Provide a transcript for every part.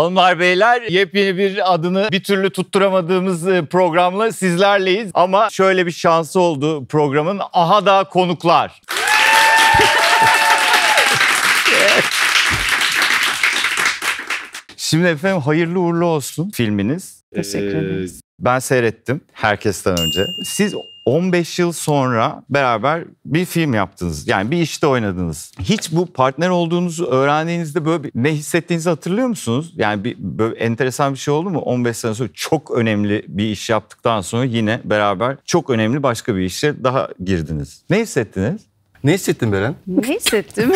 Hanımlar beyler, yepyeni bir adını bir türlü tutturamadığımız programla sizlerleyiz. Ama şöyle bir şansı oldu programın. Aha da konuklar. Şimdi efendim hayırlı uğurlu olsun filminiz. Teşekkür ederiz. Ben seyrettim herkesten önce. Siz 15 yıl sonra beraber bir film yaptınız. Yani bir işte oynadınız. Hiç bu partner olduğunuzu öğrendiğinizde böyle ne hissettiğinizi hatırlıyor musunuz? Yani böyle enteresan bir şey oldu mu? 15 sene sonra çok önemli bir iş yaptıktan sonra yine beraber çok önemli başka bir işe daha girdiniz. Ne hissettiniz? Ne hissettin Beren? Ne hissettim?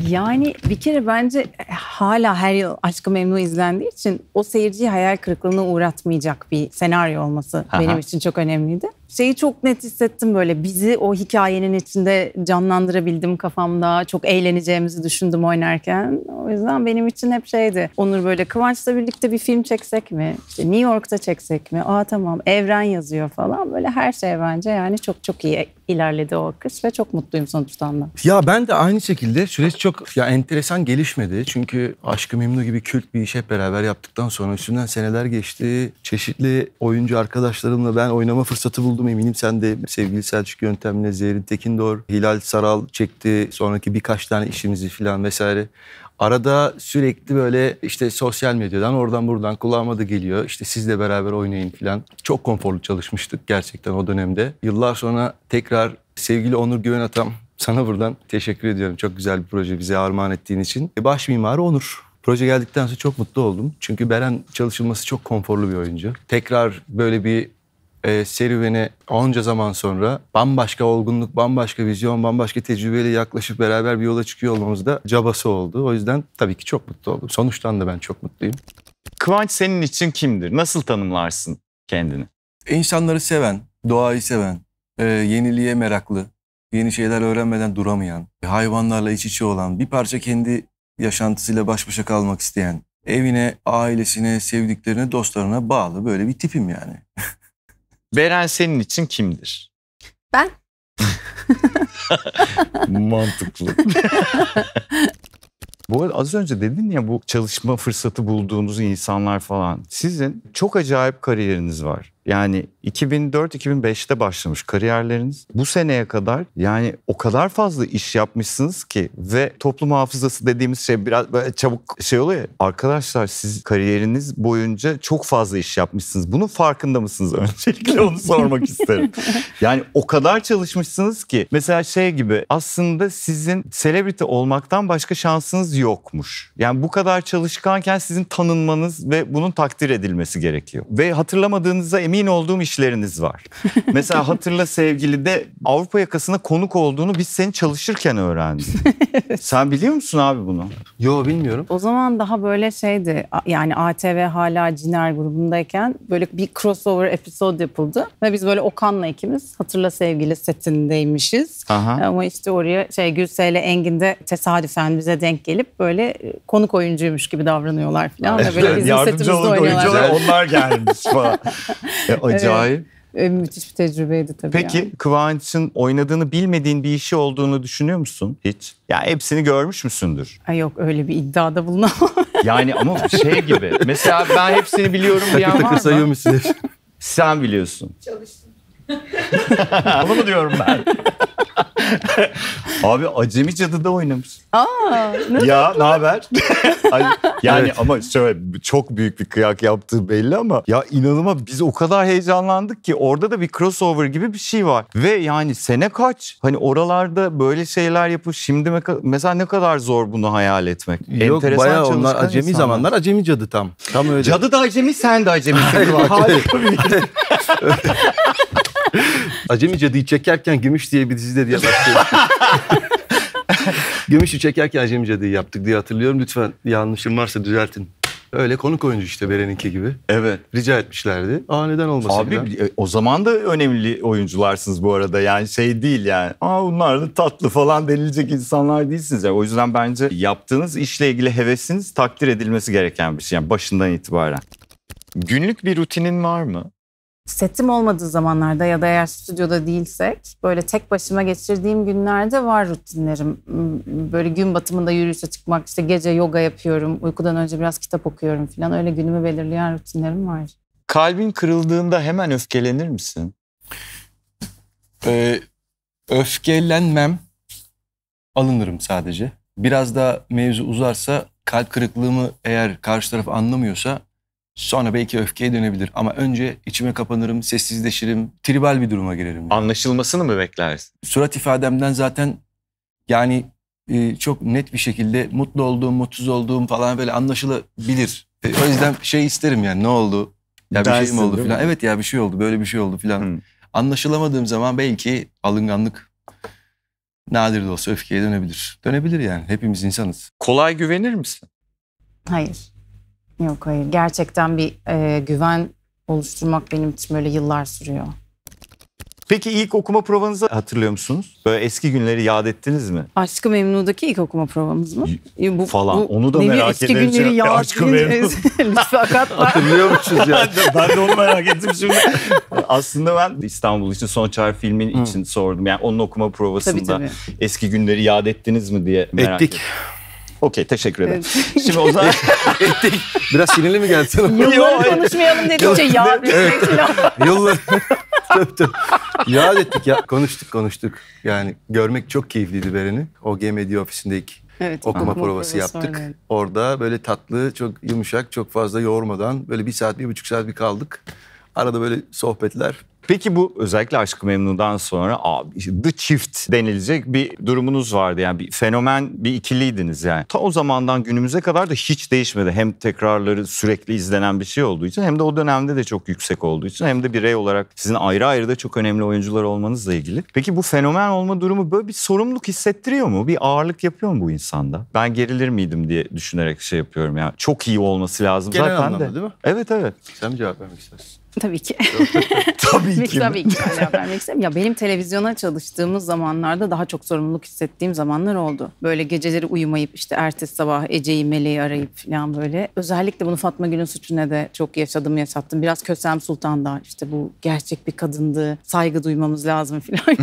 Yani bir kere bence hala her yıl Aşk-ı Memnu izlendiği için o seyirciyi hayal kırıklığına uğratmayacak bir senaryo olması benim için çok önemliydi. Şeyi çok net hissettim, böyle bizi o hikayenin içinde canlandırabildim kafamda. Çok eğleneceğimizi düşündüm oynarken. O yüzden benim için hep şeydi. Onur böyle Kıvanç'la birlikte bir film çeksek mi? İşte New York'ta çeksek mi? Tamam, evren yazıyor falan. Böyle her şey bence yani çok iyi ilerledi o akış ve çok mutluyum sonuçtan da. Ya ben de aynı şekilde süreç çok enteresan gelişmedi. Çünkü Aşk-ı Memnu gibi kült bir iş hep beraber yaptıktan sonra üstünden seneler geçti. Çeşitli oyuncu arkadaşlarımla ben oynama fırsatı buldum. Eminim sen de sevgili Selçuk Yöntem'le Zerrin Tekindor, Hilal Saral çekti. Sonraki birkaç tane işimizi falan vesaire. Arada sürekli böyle işte sosyal medyadan oradan buradan kulağıma da geliyor. İşte sizle beraber oynayın falan. Çok konforlu çalışmıştık gerçekten o dönemde. Yıllar sonra tekrar sevgili Onur Güvenatam, sana buradan teşekkür ediyorum. Çok güzel bir proje bize armağan ettiğin için. Baş mimarı Onur. Proje geldikten sonra çok mutlu oldum. Çünkü Beren çalışılması çok konforlu bir oyuncu. Tekrar böyle bir serüvene onca zaman sonra bambaşka olgunluk, bambaşka vizyon, bambaşka tecrübeyle yaklaşıp beraber bir yola çıkıyor olmamız da cabası oldu. O yüzden tabii ki çok mutlu oldum. Sonuçtan da ben çok mutluyum. Kıvanç senin için kimdir? Nasıl tanımlarsın kendini? İnsanları seven, doğayı seven, yeniliğe meraklı, yeni şeyler öğrenmeden duramayan, hayvanlarla iç içe olan, bir parça kendi yaşantısıyla baş başa kalmak isteyen, evine, ailesine, sevdiklerine, dostlarına bağlı böyle bir tipim yani. Beren senin için kimdir? Ben? Mantıklı. Bu arada az önce dedin ya, bu çalışma fırsatı bulduğunuz insanlar falan. Sizin çok acayip kariyeriniz var. Yani 2004-2005'te başlamış kariyerleriniz. Bu seneye kadar yani o kadar fazla iş yapmışsınız ki ve toplum hafızası dediğimiz şey biraz böyle çabuk şey oluyor ya. Arkadaşlar siz kariyeriniz boyunca çok fazla iş yapmışsınız. Bunun farkında mısınız? Öncelikle onu sormak isterim. Yani o kadar çalışmışsınız ki mesela şey gibi, aslında sizin celebrity olmaktan başka şansınız yokmuş. Yani bu kadar çalışkanken sizin tanınmanız ve bunun takdir edilmesi gerekiyor. Ve hatırlamadığınızda emin olduğum işleriniz var. Mesela Hatırla Sevgili'de Avrupa Yakası'na konuk olduğunu biz senin çalışırken öğrendik. Sen biliyor musun abi bunu? Yo, bilmiyorum. O zaman daha böyle şeydi, yani ATV hala Ciner grubundayken böyle bir crossover episode yapıldı. Ve biz böyle Okan'la ikimiz Hatırla Sevgili setindeymişiz. Aha. Ama işte oraya Gülse'yle Engin de tesadüfen bize denk gelip böyle konuk oyuncuymuş gibi davranıyorlar falan. Ve böyle bizim setimizde oynuyorlar. Onlar gelmiş falan. Acayip. Müthiş bir tecrübeydi tabii. Peki yani. Kıvanç'ın oynadığını bilmediğin bir işi olduğunu düşünüyor musun hiç? Yani hepsini görmüş müsündür? Ay yok, öyle bir iddiada bulunamam. Yani ama şey gibi. Mesela ben hepsini biliyorum diyen Takır var takır sayıyor mı? musun? Sen biliyorsun. Çalıştım. Onu mu diyorum ben? Abi Acemi Cadı'da oynamış. Ya ne haber? Yani evet. Ama şöyle çok büyük bir kıyak yaptığı belli ama ya inanılmaz, biz o kadar heyecanlandık ki orada da bir crossover gibi bir şey var. Ve yani sene kaç? Hani oralarda böyle şeyler yapıp şimdi mesela ne kadar zor bunu hayal etmek. Yok, bayağı onlar acemi insanlar. Zamanlar Acemi Cadı tam. Tam öyle. Cadı da acemi, sen de acemisin. Harika bir Acemi Cadı'yı çekerken Gümüş diye bir dizide diye başlıyor. Gümüş'ü çekerken Acemi Cadı'yı yaptık diye hatırlıyorum. Lütfen yanlışım varsa düzeltin. Öyle konuk oyuncu işte Beren'inki gibi. Evet. Rica etmişlerdi. Neden olmasın? Abi falan. O zaman da önemli oyuncularsınız bu arada. Yani şey değil yani. Bunlar da tatlı falan denilecek insanlar değilsiniz. Yani o yüzden bence yaptığınız işle ilgili hevesiniz takdir edilmesi gereken bir şey. Yani başından itibaren. Günlük bir rutinin var mı? Setim olmadığı zamanlarda ya da eğer stüdyoda değilsek böyle tek başıma geçirdiğim günlerde var rutinlerim. Böyle gün batımında yürüyüşe çıkmak, işte gece yoga yapıyorum, uykudan önce biraz kitap okuyorum falan, öyle günümü belirleyen rutinlerim var. Kalbin kırıldığında hemen öfkelenir misin? Öfkelenmem, alınırım sadece. Biraz da mevzu uzarsa, kalp kırıklığımı eğer karşı taraf anlamıyorsa sonra belki öfkeye dönebilir. Ama önce içime kapanırım, sessizleşirim, tribal bir duruma girerim. Yani. Anlaşılmasını mı beklersin? Surat ifademden zaten yani çok net bir şekilde mutlu olduğum, mutsuz olduğum falan böyle anlaşılabilir. O yüzden şey isterim yani, ne oldu? Ya bir şey mi oldu falan. Evet ya bir şey oldu, böyle bir şey oldu falan. Anlaşılamadığım zaman belki alınganlık nadir de olsa öfkeye dönebilir. Dönebilir yani. Hepimiz insanız. Kolay güvenir misin? Hayır. Yok hayır. Gerçekten bir güven oluşturmak benim için böyle yıllar sürüyor. Peki ilk okuma provanızı hatırlıyor musunuz? Böyle eski günleri yad ettiniz mi? Aşk-ı Memnu'daki ilk okuma provamız mı? Onu da merak eski ederim. günleri yad Aşk-ı Memnu. Fakat Hatırlıyormuşuz ya. Ben de onu merak ettim şimdi. Aslında ben İstanbul için Son Çağrı filmin için sordum. Yani onun okuma provasında tabii. eski günleri yad ettiniz mi diye merak ettim. Okey, teşekkür ederim. Evet. Şimdi o zaman Ettik. Biraz sinirli mi geldi sana? Yılları konuşmayalım dedikçe yad etmek falan. Yıllar. Tabii. Yad ettik ya. Konuştuk. Yani görmek çok keyifliydi Beren'i. OG Medya ofisinde ilk Evet, okuma provası yaptık. öyle. Orada böyle tatlı, çok yumuşak, çok fazla yoğurmadan böyle 1 saat, 1,5 saat bir kaldık. Arada böyle sohbetler. peki bu özellikle Aşk-ı Memnu'dan sonra The Çift denilecek bir durumunuz vardı. Yani bir fenomen bir ikiliydiniz yani. Ta o zamandan günümüze kadar da hiç değişmedi. Hem tekrarları sürekli izlenen bir şey olduğu için hem de o dönemde de çok yüksek olduğu için hem de birey olarak sizin ayrı ayrı da çok önemli oyuncular olmanızla ilgili. Peki bu fenomen olma durumu böyle bir sorumluluk hissettiriyor mu? Bir ağırlık yapıyor mu bu insanda? Ben gerilir miydim diye düşünerek şey yapıyorum yani. Çok iyi olması lazım Genel zaten anlamda de. değil mi? Evet. Sen mi cevap vermek istersin? Tabii ki. Tabii ki. Tabii ki hala vermek isterim. Ya benim televizyona çalıştığımız zamanlarda daha çok sorumluluk hissettiğim zamanlar oldu. Böyle geceleri uyumayıp işte ertesi sabah Ece'yi, Meleği arayıp falan böyle. Özellikle bunu Fatma Gül'ün Suçu'na de çok yaşattım. Biraz Kösem Sultan'da işte bu gerçek bir kadındı, saygı duymamız lazım falan.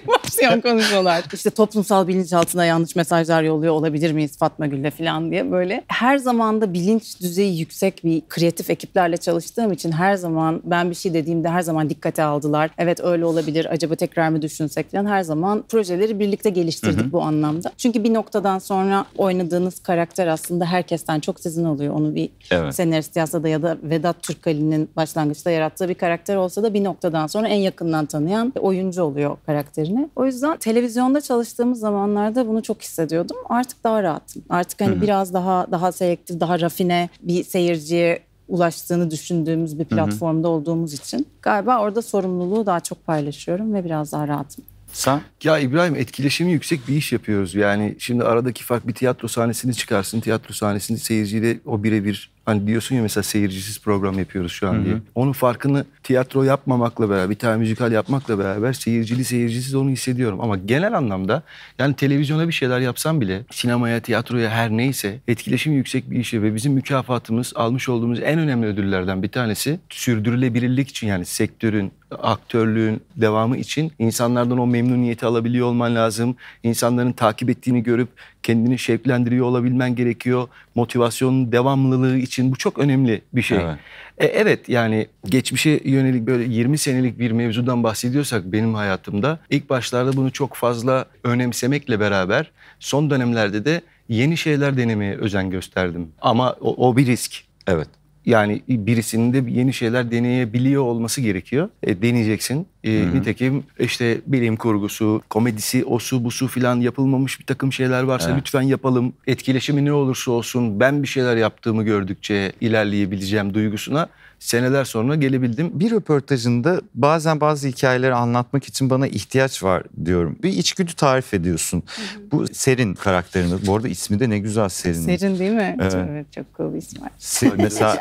Başlayan konuşmalar. İşte toplumsal bilinçaltına yanlış mesajlar yolluyor olabilir miyiz Fatma Gül'le falan diye böyle. Her zaman da bilinç düzeyi yüksek bir kreatif ekiplerle çalıştığım için her zaman ben bir şey dediğimde her zaman dikkate aldılar. Evet öyle olabilir, acaba tekrar mı düşünsek falan, her zaman projeleri birlikte geliştirdik bu anlamda. Çünkü bir noktadan sonra oynadığınız karakter aslında herkesten çok sizin oluyor. Onu bir senarist yazsa da ya da Vedat Türkali'nin başlangıçta yarattığı bir karakter olsa da bir noktadan sonra en yakından tanıyan oyuncu oluyor karakterini. O yüzden televizyonda çalıştığımız zamanlarda bunu çok hissediyordum. Artık daha rahatım. Artık hani biraz daha selektif, daha rafine bir seyirciye ulaştığını düşündüğümüz bir platformda olduğumuz için galiba orada sorumluluğu daha çok paylaşıyorum ve biraz daha rahatım. Sen? Ya İbrahim, etkileşimi yüksek bir iş yapıyoruz. Yani şimdi aradaki fark, bir tiyatro sahnesini çıkarsın. Tiyatro sahnesinde seyirciyle o birebir, hani diyorsun ya mesela seyircisiz program yapıyoruz şu an diye. Onun farkını tiyatro yapmamakla beraber, bir tane müzikal yapmakla beraber seyircili seyircisiz onu hissediyorum. Ama genel anlamda yani televizyona bir şeyler yapsam bile, sinemaya, tiyatroya her neyse etkileşimi yüksek bir iş ve bizim mükafatımız, almış olduğumuz en önemli ödüllerden bir tanesi sürdürülebilirlik için, yani sektörün, aktörlüğün devamı için insanlardan o memnuniyeti alabiliyor olman lazım. İnsanların takip ettiğini görüp kendini şevklendiriyor olabilmen gerekiyor. Motivasyonun devamlılığı için bu çok önemli bir şey. Evet. Evet, yani geçmişe yönelik böyle 20 senelik bir mevzudan bahsediyorsak benim hayatımda, ilk başlarda bunu çok fazla önemsemekle beraber son dönemlerde de yeni şeyler denemeye özen gösterdim. Ama o bir risk. Evet. Yani birisinin de yeni şeyler deneyebiliyor olması gerekiyor. Deneyeceksin. Nitekim işte bilim kurgusu, komedisi, osu busu filan yapılmamış bir takım şeyler varsa lütfen yapalım. Etkileşimi ne olursa olsun ben bir şeyler yaptığımı gördükçe ilerleyebileceğim duygusuna seneler sonra gelebildim. Bir röportajında bazen bazı hikayeleri anlatmak için bana ihtiyaç var diyorum. Bir içgüdü tarif ediyorsun. Bu Serin karakterinin. Bu arada ismi de ne güzel, Serin. Serin değil mi? Evet. Evet, çok cool bir isim var. Mesela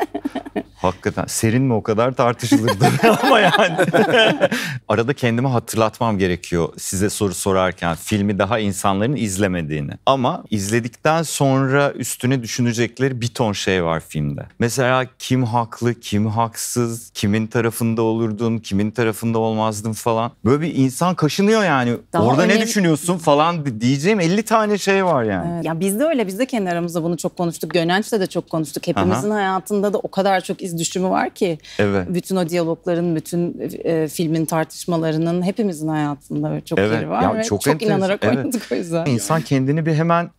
Hakikaten serin mi o kadar tartışılırdı ama yani. Arada kendime hatırlatmam gerekiyor size soru sorarken filmi daha insanların izlemediğini. Ama izledikten sonra üstüne düşünecekleri bir ton şey var filmde. Mesela kim haklı, kim haksız, kimin tarafında olurdun, kimin tarafında olmazdın falan. Böyle bir insan kaşınıyor yani. Daha orada ne önemli... düşünüyorsun falan diyeceğim 50 tane şey var yani. Evet. Ya biz de öyle, biz de kendi aramızda bunu çok konuştuk. Gönenç'le de çok konuştuk. Hepimizin hayatında da o kadar çok iz düşümü var ki. Evet. Bütün o diyalogların, bütün filmin tartışmalarının hepimizin hayatında çok yeri var. Ya ve çok inanarak evet. oynadık o yüzden. İnsan kendini bir hemen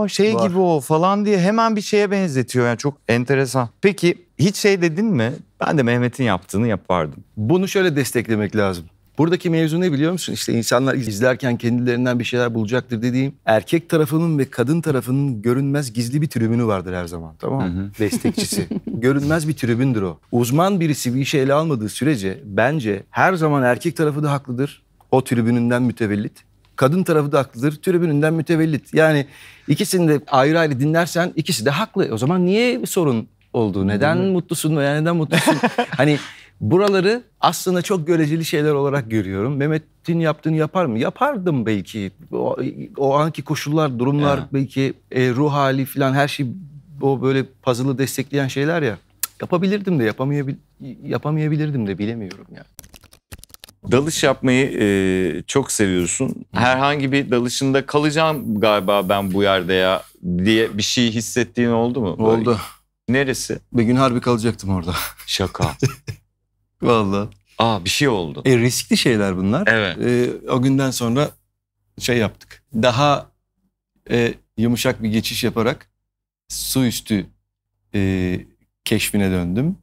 şey Var. gibi o falan diye hemen bir şeye benzetiyor. Yani çok enteresan. Peki hiç şey dedin mi? Ben de Mehmet'in yaptığını yapardım. Bunu şöyle desteklemek lazım. Buradaki mevzu ne biliyor musun? İşte insanlar izlerken kendilerinden bir şeyler bulacaktır dediğim, erkek tarafının ve kadın tarafının görünmez gizli bir tribünü vardır her zaman, tamam mı? Destekçisi. Görünmez bir tribündür o. Uzman birisi bir işi ele almadığı sürece bence her zaman erkek tarafı da haklıdır. O tribününden mütevellit. Kadın tarafı da haklıdır. Tribününden mütevellit. Yani ikisini de ayrı ayrı dinlersen ikisi de haklı. O zaman niye bir sorun oldu? Neden mutlusun veya neden mutlusun? Hani buraları aslında çok göreceli şeyler olarak görüyorum. Mehmet'in yaptığını yapar mı? Yapardım belki. O anki koşullar, durumlar, belki ruh hali falan her şey o böyle puzzle'ı destekleyen şeyler ya. Yapabilirdim de yapamayabilirdim de bilemiyorum yani. Dalış yapmayı çok seviyorsun. Herhangi bir dalışında kalacağım galiba ben bu yerde ya diye bir şey hissettiğin oldu mu? Böyle. Oldu. Neresi? Bir gün harbi kalacaktım orada. Şaka. Vallahi. Bir şey oldu. Riskli şeyler bunlar. Evet. O günden sonra şey yaptık. Daha yumuşak bir geçiş yaparak su üstü keşfine döndüm.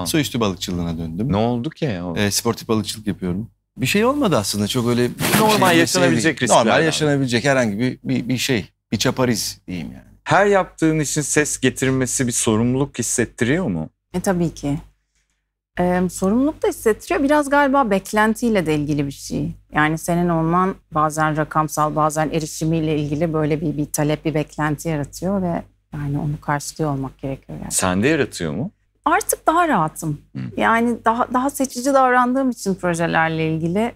Su üstü balıkçılığına döndüm. Ne oldu ki? Sportif balıkçılık yapıyorum. Bir şey olmadı aslında, çok öyle Normal yaşanabilecek riskler. Normal yaşanabilecek herhangi bir şey. Bir çapariz diyeyim yani. Her yaptığın için ses getirmesi bir sorumluluk hissettiriyor mu? Tabii ki. Sorumluluk da hissettiriyor. Biraz galiba beklentiyle de ilgili bir şey. Yani senin olman bazen rakamsal, bazen erişimiyle ilgili böyle bir talep, bir beklenti yaratıyor ve yani onu karşılıyor olmak gerekiyor. Yani. Sende yaratıyor mu? Artık daha rahatım. Yani daha seçici davrandığım için projelerle ilgili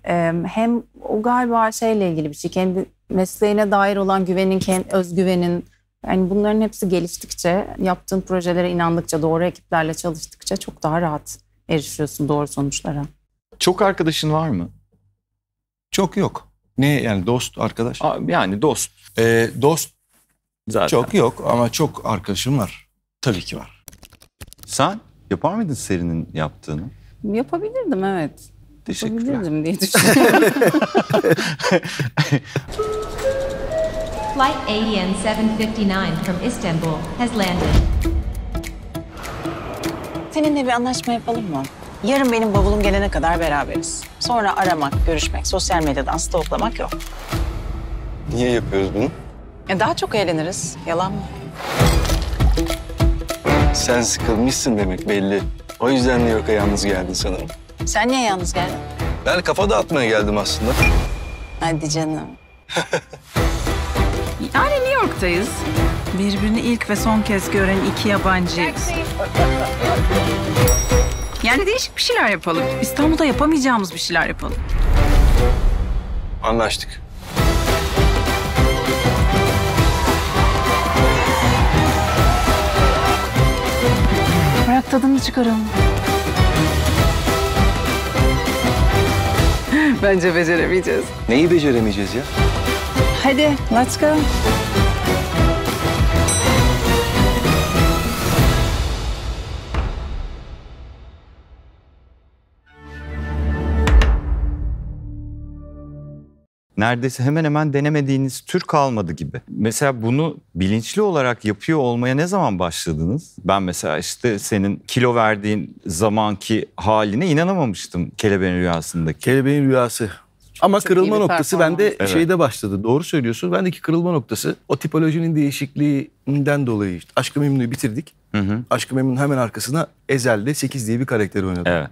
hem o galiba şeyle ilgili bir şey. Kendi mesleğine dair olan güvenin, özgüvenin, yani bunların hepsi geliştikçe, yaptığın projelere inandıkça, doğru ekiplerle çalıştıkça çok daha rahat erişiyorsun doğru sonuçlara. Çok arkadaşın var mı? Çok yok. Ne yani, dost, arkadaş? Yani dost. Dost Zaten. çok yok ama çok arkadaşım var. Tabii ki var. Sen yapar mıydın Seri'nin yaptığını? Yapabilirdim, evet. Teşekkürler. Yapabilirdim diye düşünüyorum. Flight ADN 759 from Istanbul has landed. Seninle bir anlaşma yapalım mı? Yarın benim bavulum gelene kadar beraberiz. Sonra aramak, görüşmek, sosyal medyadan stalklamak yok. Niye yapıyoruz bunu? Daha çok eğleniriz. Yalan mı? Sen sıkılmışsın demek belli. O yüzden New York'a yalnız geldin sanırım. Sen niye yalnız geldin? Ben kafa dağıtmaya geldim aslında. Hadi canım. Yani New York'tayız. Birbirini ilk ve son kez gören iki yabancıyız. Yani değişik bir şeyler yapalım. İstanbul'da yapamayacağımız bir şeyler yapalım. Anlaştık. Bırak tadını çıkaralım. Bence beceremeyeceğiz. Neyi beceremeyeceğiz ya? Hadi, let's go. Neredeyse hemen hemen denemediğiniz tür kalmadı gibi. Mesela bunu bilinçli olarak yapıyor olmaya ne zaman başladınız? Ben mesela işte senin kilo verdiğin zamanki haline inanamamıştım Kelebeğin Rüyası'ndaki. Kelebeğin Rüyası. Ama Çok iyi kırılma bir noktası performans. bende şeyde başladı. Doğru söylüyorsun. Bendeki kırılma noktası o tipolojinin değişikliğinden dolayı. İşte Aşk-ı Memnu'yu bitirdik. Aşk-ı Memnu'nun hemen arkasına Ezel'de 8 diye bir karakter oynadım. Evet.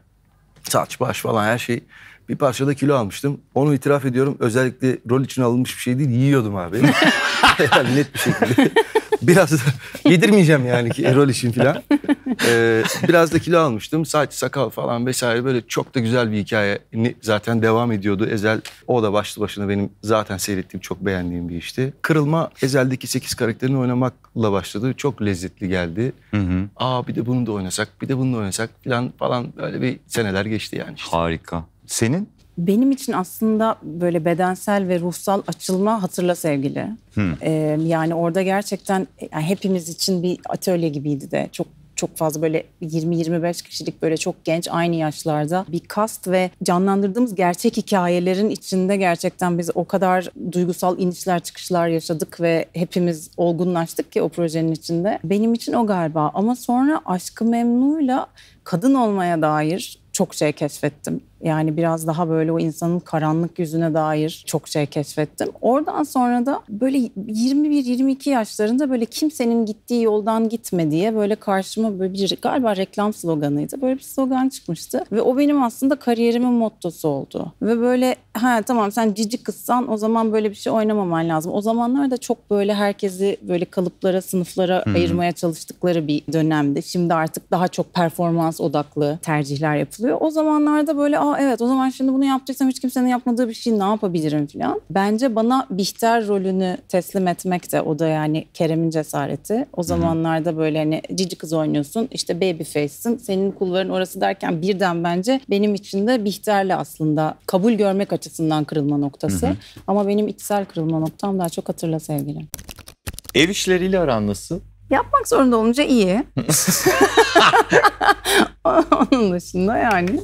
Saç, baş falan her şey. Bir parçada kilo almıştım. Onu itiraf ediyorum. Özellikle rol için alınmış bir şey değil. Yiyordum abi. Yani net bir şekilde. Biraz da yedirmeyeceğim yani ki rol için falan. Biraz da kilo almıştım. Saç, sakal falan vesaire böyle çok da güzel bir hikaye zaten devam ediyordu. Ezel o da başlı başına benim zaten seyrettiğim, çok beğendiğim bir işti. Kırılma Ezel'deki 8 karakterini oynamakla başladı. Çok lezzetli geldi. Bir de bunu da oynasak, bir de bunu da oynasak falan böyle bir seneler geçti yani işte. Harika. Senin? Benim için aslında böyle bedensel ve ruhsal açılma Hatırla Sevgili. Yani orada gerçekten yani hepimiz için bir atölye gibiydi de. Çok fazla böyle 20-25 kişilik böyle çok genç aynı yaşlarda bir kast ve canlandırdığımız gerçek hikayelerin içinde gerçekten biz o kadar duygusal inişler çıkışlar yaşadık ve hepimiz olgunlaştık ki o projenin içinde. Benim için o galiba, ama sonra Aşk-ı Memnu'yla kadın olmaya dair çok şey keşfettim. Yani biraz daha böyle o insanın karanlık yüzüne dair çok şey keşfettim. Oradan sonra da böyle 21-22 yaşlarında böyle kimsenin gittiği yoldan gitme diye böyle karşıma böyle bir galiba reklam sloganıydı. Böyle bir slogan çıkmıştı ve o benim aslında kariyerimin mottosu oldu. Ve böyle tamam sen cici kızsan o zaman böyle bir şey oynamaman lazım. O zamanlar da çok böyle herkesi böyle kalıplara, sınıflara ayırmaya çalıştıkları bir dönemdi. Şimdi artık daha çok performans odaklı tercihler yapılıyor. O zamanlarda böyle evet o zaman şimdi bunu yaptıysam hiç kimsenin yapmadığı bir şey ne yapabilirim falan. Bence bana Bihter rolünü teslim etmek de o da yani Kerem'in cesareti. O zamanlarda böyle hani cici kız oynuyorsun, işte baby face'sin, senin kulların orası derken birden bence benim için de Bihter'le aslında kabul görmek açısından kırılma noktası. Ama benim içsel kırılma noktam daha çok Hatırla Sevgili. Ev işleriyle aran nasıl? Yapmak zorunda olunca iyi. Onun dışında yani.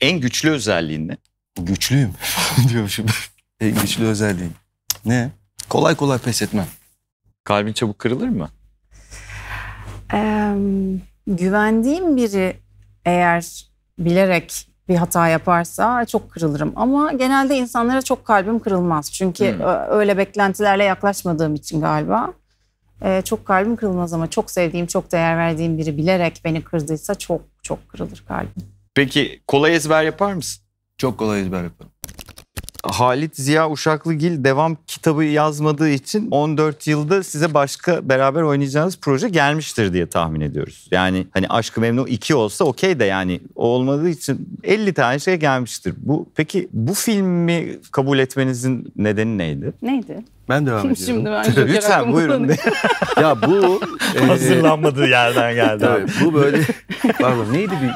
En güçlü özelliğin ne? Güçlüyüm diyormuşum. En güçlü özelliğim. Ne? Kolay kolay pes etmem. Kalbin çabuk kırılır mı? Güvendiğim biri eğer bilerek bir hata yaparsa çok kırılırım. Ama genelde insanlara çok kalbim kırılmaz. Çünkü öyle beklentilerle yaklaşmadığım için galiba. Çok kalbim kırılmaz ama çok sevdiğim, çok değer verdiğim biri bilerek beni kırdıysa çok çok kırılır kalbim. Peki kolay ezber yapar mısın? Çok kolay ezber yaparım. Halit Ziya Uşaklıgil devam kitabı yazmadığı için 14 yılda size başka beraber oynayacağınız proje gelmiştir diye tahmin ediyoruz. Yani hani Aşk-ı Memnu 2 olsa okey de yani o olmadığı için 50 tane şey gelmiştir. Peki bu filmi kabul etmenizin nedeni neydi? Neydi? Ben devam ediyorum. Şimdi ben Joker Lütfen hakkımı buyurun. kullanıyorum. Ya bu... Hazırlanmadığı yerden geldi. Tabii, bu böyle... Pardon neydi bir...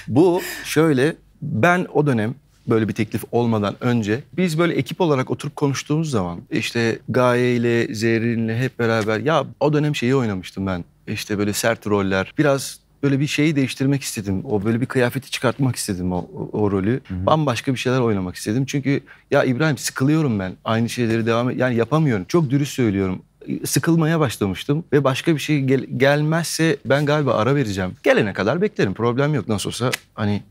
Bu şöyle, ben o dönem böyle bir teklif olmadan önce biz böyle ekip olarak oturup konuştuğumuz zaman işte Gaye ile Zerrin'le hep beraber ya o dönem şeyi oynamıştım ben. İşte böyle sert roller. Biraz böyle bir şeyi değiştirmek istedim. O böyle bir kıyafeti çıkartmak istedim o rolü. Bambaşka bir şeyler oynamak istedim. Çünkü ya İbrahim sıkılıyorum ben. Aynı şeyleri yani yapamıyorum. Çok dürüst söylüyorum. Sıkılmaya başlamıştım ve başka bir şey gelmezse ben galiba ara vereceğim. Gelene kadar beklerim. Problem yok. Nasıl olsa hani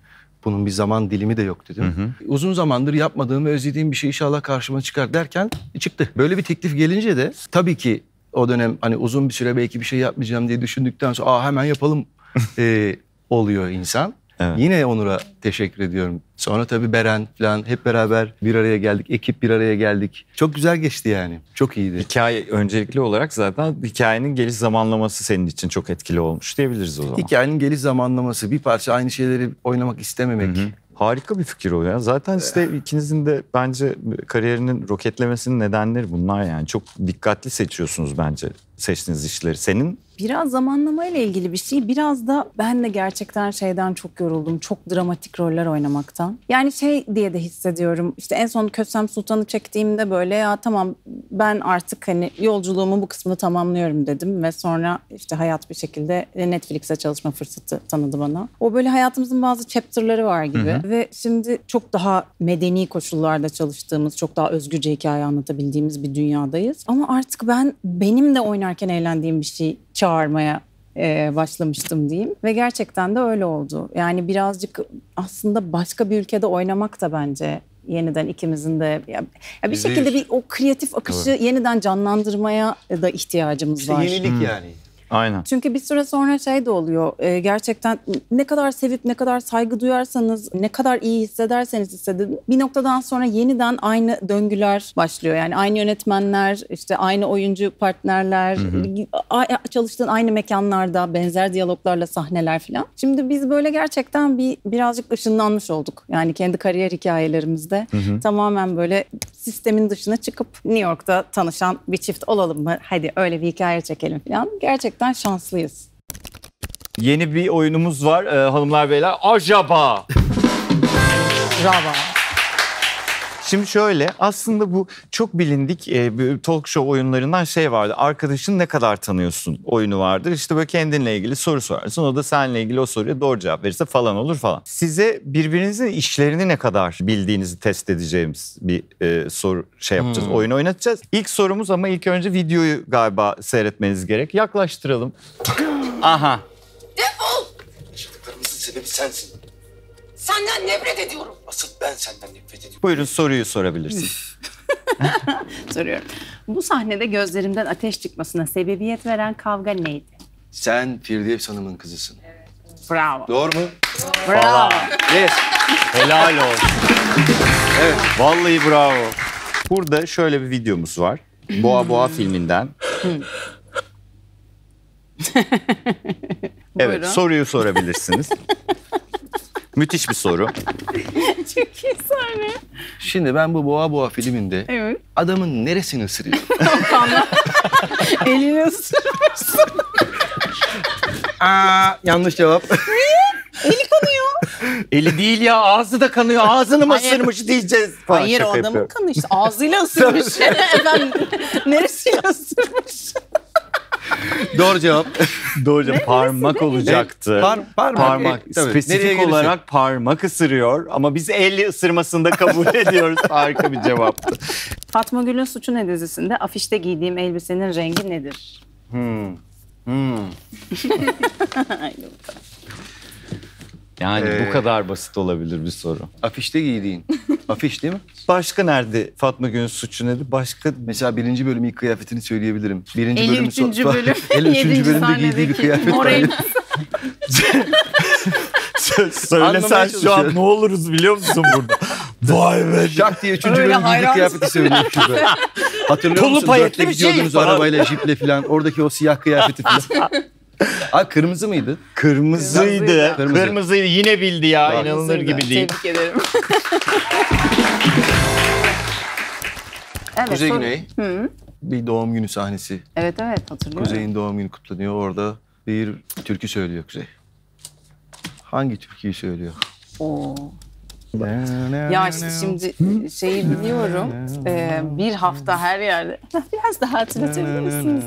bunun bir zaman dilimi de yok dedim. Uzun zamandır yapmadığım ve özlediğim bir şey inşallah karşıma çıkar derken çıktı. Böyle bir teklif gelince de tabii ki o dönem hani uzun bir süre belki bir şey yapmayacağım diye düşündükten sonra hemen yapalım oluyor insan. Evet. Yine Onur'a teşekkür ediyorum. Sonra tabii Beren falan hep beraber bir araya geldik. Ekip bir araya geldik. Çok güzel geçti yani. Çok iyiydi. Hikaye öncelikli olarak zaten hikayenin geliş zamanlaması senin için çok etkili olmuş diyebiliriz o zaman. Hikayenin geliş zamanlaması, bir parça aynı şeyleri oynamak istememek. Harika bir fikir o ya. Zaten işte ikinizin de bence kariyerinin roketlemesinin nedenleri bunlar yani. Çok dikkatli seçiyorsunuz bence seçtiğiniz işleri. Senin? Biraz zamanlamayla ilgili bir şey. Biraz da ben de gerçekten şeyden çok yoruldum. Çok dramatik roller oynamaktan. Yani şey diye de hissediyorum. İşte en son Kösem Sultan'ı çektiğimde böyle ya tamam ben artık hani yolculuğumun bu kısmını tamamlıyorum dedim. Ve sonra işte hayat bir şekilde Netflix'e çalışma fırsatı tanıdı bana. O böyle hayatımızın bazı chapter'ları var gibi. Ve şimdi çok daha medeni koşullarda çalıştığımız, çok daha özgürce hikaye anlatabildiğimiz bir dünyadayız. Ama artık benim de oynarken eğlendiğim bir şey çağırmaya başlamıştım diyeyim. Ve gerçekten de öyle oldu. Yani birazcık aslında başka bir ülkede oynamak da bence yeniden ikimizin de bir şekilde bir o kreatif akışı yeniden canlandırmaya da ihtiyacımız var. Yenilik yani. Aynen. Çünkü bir süre sonra şey de oluyor. Gerçekten ne kadar sevip ne kadar saygı duyarsanız, ne kadar iyi hissederseniz hissedin. Bir noktadan sonra yeniden aynı döngüler başlıyor. Yani aynı yönetmenler, işte aynı oyuncu partnerler, çalıştığın aynı mekanlarda benzer diyaloglarla sahneler falan. Şimdi biz böyle gerçekten birazcık ışınlanmış olduk. Yani kendi kariyer hikayelerimizde tamamen böyle sistemin dışına çıkıp New York'ta tanışan bir çift olalım mı? Hadi öyle bir hikaye çekelim falan. Gerçekten şanslıyız. Yeni bir oyunumuz var hanımlar beyler. Acaba. Bravo. Şimdi şöyle, aslında bu çok bilindik talk show oyunlarından şey vardı. Arkadaşın ne kadar tanıyorsun oyunu vardır. İşte böyle kendinle ilgili soru sorarsın. O da seninle ilgili o soruya doğru cevap verirse falan olur falan. Size birbirinizin işlerini ne kadar bildiğinizi test edeceğimiz bir soru şey yapacağız. Oyun oynatacağız. İlk sorumuz ama ilk önce videoyu galiba seyretmeniz gerek. Yaklaştıralım. Aha. Yaşadıklarımızın sebebi sensin. Senden nefret ediyorum. Asıl ben senden nefret ediyorum. Buyurun soruyu sorabilirsin. Soruyorum. Bu sahnede gözlerimden ateş çıkmasına sebebiyet veren kavga neydi? Sen Firdevs Hanım'ın kızısın. Bravo. Doğru mu? Bravo. Yes. Helal olsun. Evet. Vallahi bravo. Burada şöyle bir videomuz var. Boğa Boğa filminden. Evet, Buyurun. soruyu sorabilirsiniz. Müthiş bir soru. Çok iyi sahne. Şimdi ben bu Boğa Boğa filminde Evet. adamın neresini ısırıyorum? Elini ısırmışsın. Yanlış cevap. Eli değil ya, ağzı da kanıyor. Ağzını mı ısırmış diyeceğiz. Falan Hayır, şaka o adamın yapıyorum. kanı işte. Ağzıyla ısırmış. Efendim, neresiyle ısırmış? Doğru cevap. Doğru, parmak olacaktı. Parmak. Tabii. Nereye Spesifik gelirse. olarak parmak ısırıyor ama biz elle ısırmasını da kabul ediyoruz. Harika bir cevaptı. Fatma Gül'ün Suçu Ne dizisinde afişte giydiğim elbisenin rengi nedir? Haydi bakalım. Yani bu kadar basit olabilir bir soru. Afişte giydiğin. Afiş değil mi? Başka nerede Fatma Gül'ün Suçu nedir? Başka Mesela 1. bölüm ilk kıyafetini söyleyebilirim. 53. bölüm. 53. 7. bölümde giydiği bir kıyafet mor var. elbise. söylesen Anlamaya şu an çalışıyorum. ne oluruz biliyor musun burada? Vay be. Şak diye 3. Öyle bölüm giydiği hayran. kıyafeti söylüyor şurada. Hatırlıyor Pulu musun? payetli 4'te bir şey gidiyordunuz falan. arabayla, jiple falan. Oradaki o siyah kıyafeti falan. Abi kırmızı mıydı? Kırmızıydı. Kırmızı. Kırmızıydı. Yine bildi ya. Bak. İnanılır gibi değil. Tebrik ederim. Evet, Kuzey soru- Güney. Bir doğum günü sahnesi. Evet hatırlıyorum. Kuzey'in doğum günü kutlanıyor. Orada bir türkü söylüyor Kuzey. Hangi türküyü söylüyor? Oo. Ya işte şimdi şeyi biliyorum. Bir hafta her yerde. Biraz daha hatırlatabilir misiniz?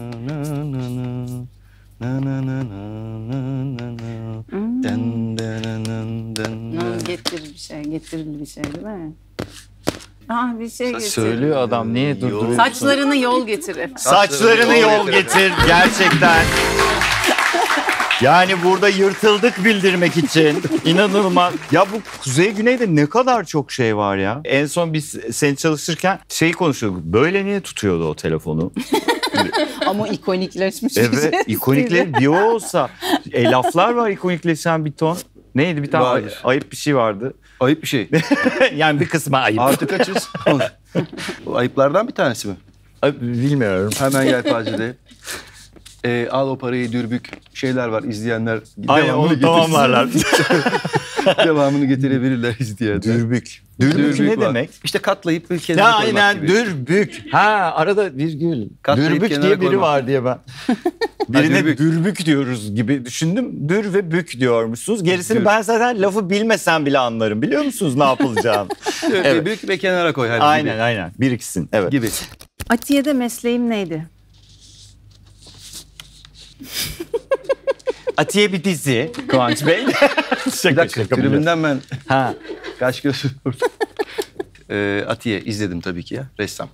Getirir bir şey değil mi? Bir şey getirir. Söylüyor adam. Niye durduruyorsun? Saçlarını yol getirir. Saçlarını yol getir. Gerçekten. Yani burada yırtıldık bildirmek için. İnanılmaz. Ya bu Kuzey Güney'de ne kadar çok şey var ya. En son biz seni çalışırken şeyi konuşuyorduk. Böyle niye tutuyordu o telefonu? Ama ikonikleşmiş. Evet, ikonikler bir o olsa. Laflar var ikonikleşen bir ton. Neydi bir tane Vardır. ayıp bir şey vardı. Ayıp bir şey. Yani bir kısmı ayıp. Artı kaçız? O ayıplardan bir tanesi mi? Bilmiyorum. Hemen Yelpaze'de. Al o parayı dürbük şeyler var izleyenler. Aynen devamını onu getirsin. tamamlarlar. Devamını getirebilirler izleyenler. Dürbük. Dürbük ne var. demek? İşte katlayıp bir kenara Ya koymak aynen gibi. dürbük. Ha arada virgül. Katlayıp Dürbük kenara diye biri koymak. var diye ben. Birine dürbük. dürbük diyoruz gibi düşündüm. Dür ve bük diyormuşsunuz. Gerisini Dür. ben zaten lafı bilmesem bile anlarım. Biliyor musunuz ne yapılacağını? Evet. Dürbük ve kenara koy. Hadi Aynen aynen. Biriksin. Evet. Gibi. Atiye'de mesleğim neydi? Atiye bir dizi. Kıvanç Bey. Bir dakika tribünden ben Ha. kaç göz Atiye izledim tabii ki ya. Ressam.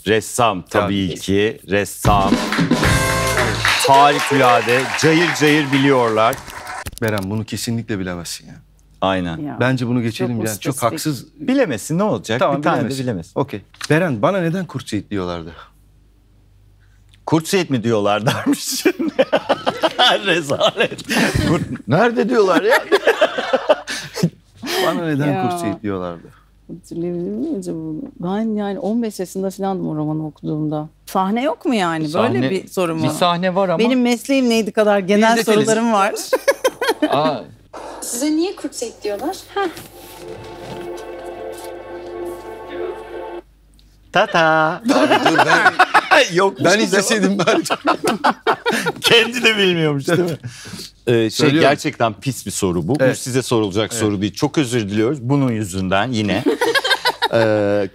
Ressam tabii Tabii. ki. Ressam. Harikulade. Cayır cayır biliyorlar. Beren bunu kesinlikle bilemezsin ya. Aynen. Ya. Bence bunu geçelim Çok ya. Çok spesifik. haksız. Bilemesin ne olacak? Tamam bir tane bilemezsin. de bilemesin. Okey. Beren bana neden Kurt Seyit diyorlardı? Kurt Seyit mi diyorlar dermiş şimdi. Rezalet. Nerede diyorlar ya? Bana neden Ya. kurs Seyit diyorlardı. Hatırlayabilir miyim acaba bunu? Ben yani 15 yaşında falandım o romanı okuduğumda. Sahne yok mu yani? Böyle bir soru mu? Bir sahne var ama. Benim mesleğim neydi kadar genel İzletiniz. sorularım var. Aa, Size niye Kurtseyit diyorlar? tata. Abi dur ben, Yok. ben izleseydim ben. Kendi de bilmiyormuş değil mi? Söylüyorum. Gerçekten pis bir soru bu. Evet. Bu size sorulacak soru değil. Çok özür diliyoruz bunun yüzünden yine.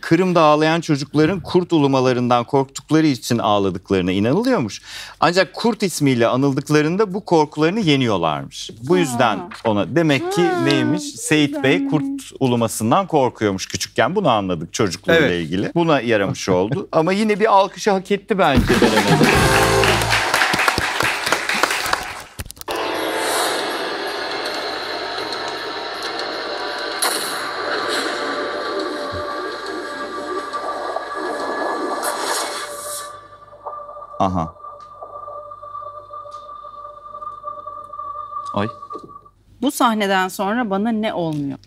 Kırım'da ağlayan çocukların kurt ulumalarından korktukları için ağladıklarına inanılıyormuş. Ancak kurt ismiyle anıldıklarında bu korkularını yeniyorlarmış. Bu yüzden ona demek ki neymiş? Seyit Bey kurt ulumasından korkuyormuş küçükken. Bunu anladık çocukluğuyla Evet. ilgili. Buna yaramış oldu. Ama yine bir alkışı hak etti bence denemede. Aha. Ay. Bu sahneden sonra bana ne olmuyor?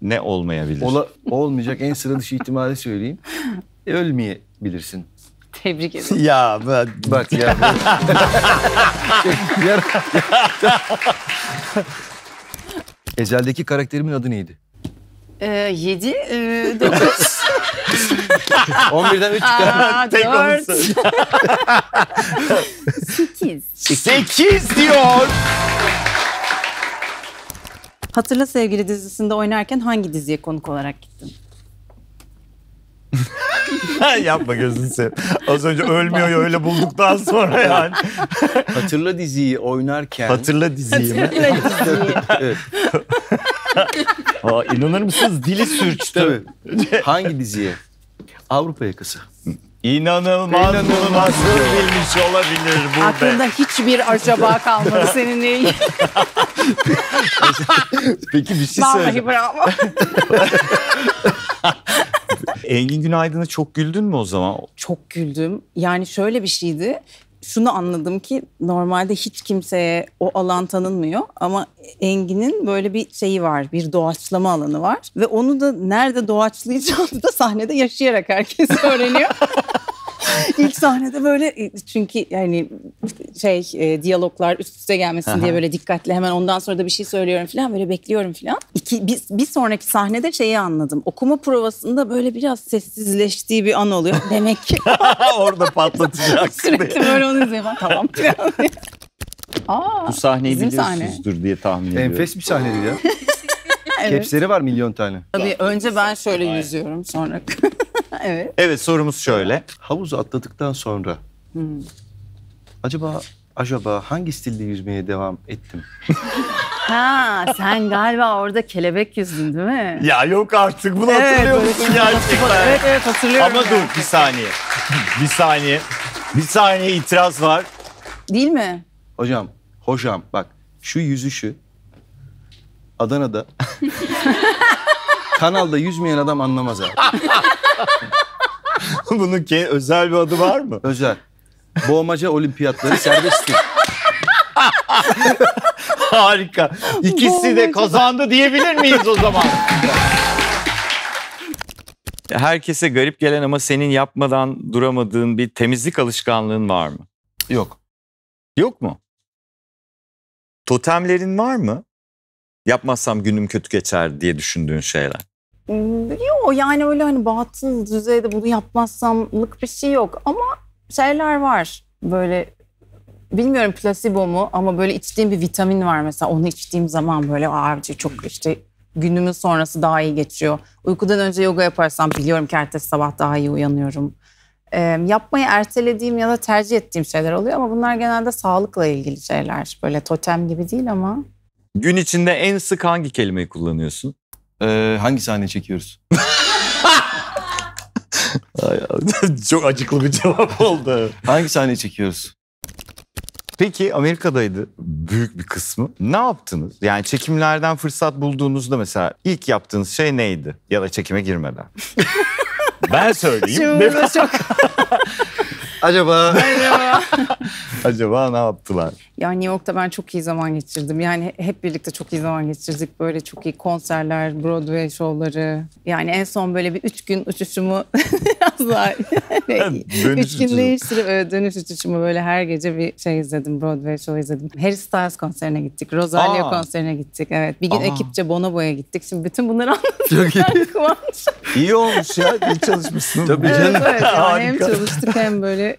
Ne olmayabilir? Olmayacak en sıra dışı ihtimali söyleyeyim. Ölmeyebilirsin. Tebrik ederim. Ya ben... Bak ya. Ezel'deki karakterimin adı neydi? 7, 9, 11'den 3 çıkar. Tek onu 4, söyle. 8. 8 diyor. Hatırla Sevgili dizisinde oynarken hangi diziye konuk olarak gittin? Yapma gözünü seveyim. Az önce ölmüyor ya öyle bulduktan sonra yani. Hatırla diziyi oynarken. Hatırla diziyi mi? Evet. Aa, inanır mısınız? Dili sürçtü. Tabii. Hangi diziye? Avrupa Yakası. İnanılmaz. Bunu nasıl bilmiş olabilir bu Aklında be? hiçbir acaba kalmadı seninle ilgili. Peki bir şey Vallahi söyleyeceğim. bravo. Engin Günaydın'a çok güldün mü o zaman? Çok güldüm. Yani şöyle bir şeydi. Şunu anladım ki normalde hiç kimseye o alan tanınmıyor ama Engin'in böyle bir şeyi var, bir doğaçlama alanı var ve onu da nerede doğaçlayacağını da sahnede yaşayarak herkes öğreniyor. İlk sahnede böyle çünkü yani diyaloglar üst üste gelmesin diye böyle dikkatli hemen ondan sonra da bir şey söylüyorum falan böyle bekliyorum falan. Bir sonraki sahnede şeyi anladım. Okuma provasında böyle biraz sessizleştiği bir an oluyor. Demek ki Orada patlatacaksın. sürekli böyle onu izliyorum. Tamam. Aa, Bu sahneyi bizim biliyorsunuzdur diye tahmin ediyorum. Enfes bir sahneydi ya. Evet. Caps'leri var milyon tane. Tabii önce ben şöyle yüzüyorum sonra. Evet. Evet sorumuz şöyle. Havuzu atladıktan sonra acaba hangi stilde yüzmeye devam ettim? Ha sen galiba orada kelebek yüzdün değil mi? Ya yok artık bunu Evet, hatırlıyor böyle musun çok gerçekten? Evet hatırlıyorum. Ama dur bir saniye. Bir saniye itiraz var. Değil mi? Hocam bak şu yüzüşü Adana'da kanalda yüzmeyen adam anlamaz abi. Bunun özel bir adı var mı? Özel. Boğmaca olimpiyatları serbestti. Harika. İkisi de kazandı diyebilir miyiz o zaman? Herkese garip gelen ama senin yapmadan duramadığın bir temizlik alışkanlığın var mı? Yok. Yok mu? Totemlerin var mı? Yapmazsam günüm kötü geçer diye düşündüğün şeyler. Yok yani öyle hani batıl düzeyde bunu yapmazsamlık bir şey yok ama şeyler var böyle bilmiyorum plasebo mu ama böyle içtiğim bir vitamin var mesela onu içtiğim zaman böyle çok işte günümün sonrası daha iyi geçiyor. Uykudan önce yoga yaparsam biliyorum ki ertesi sabah daha iyi uyanıyorum. Yapmayı ertelediğim ya da tercih ettiğim şeyler oluyor ama bunlar genelde sağlıkla ilgili şeyler. Böyle totem gibi değil ama. Gün içinde en sık hangi kelimeyi kullanıyorsun? Hangi sahne çekiyoruz? Çok acıklı bir cevap oldu. Hangi sahne çekiyoruz? Peki Amerika'daydı büyük bir kısmı. Ne yaptınız? Yani çekimlerden fırsat bulduğunuzda mesela ilk yaptığınız şey neydi? Ya da çekime girmeden. Ben söyleyeyim. Şimdi çok... Acaba? Acaba ne yaptılar? Ya New York'ta ben çok iyi zaman geçirdim. Yani hep birlikte çok iyi zaman geçirdik. Böyle çok iyi konserler, Broadway şovları. Yani en son böyle bir 3 gün uçuşumu biraz daha... Dönüş 3 gün uçuşu. değiştirip dönüş uçuşumu böyle her gece bir şey izledim. Broadway şovu izledim. Harry Styles konserine gittik. Rosalia konserine gittik. Evet. Bir gün ekipçe Bonobo'ya gittik. Şimdi bütün bunları anlatırken Kıvanç. İyi olmuş ya. İyi çalışmışsın. Tabii Evet, canım. evet. Yani hem Harika. çalıştık hem böyle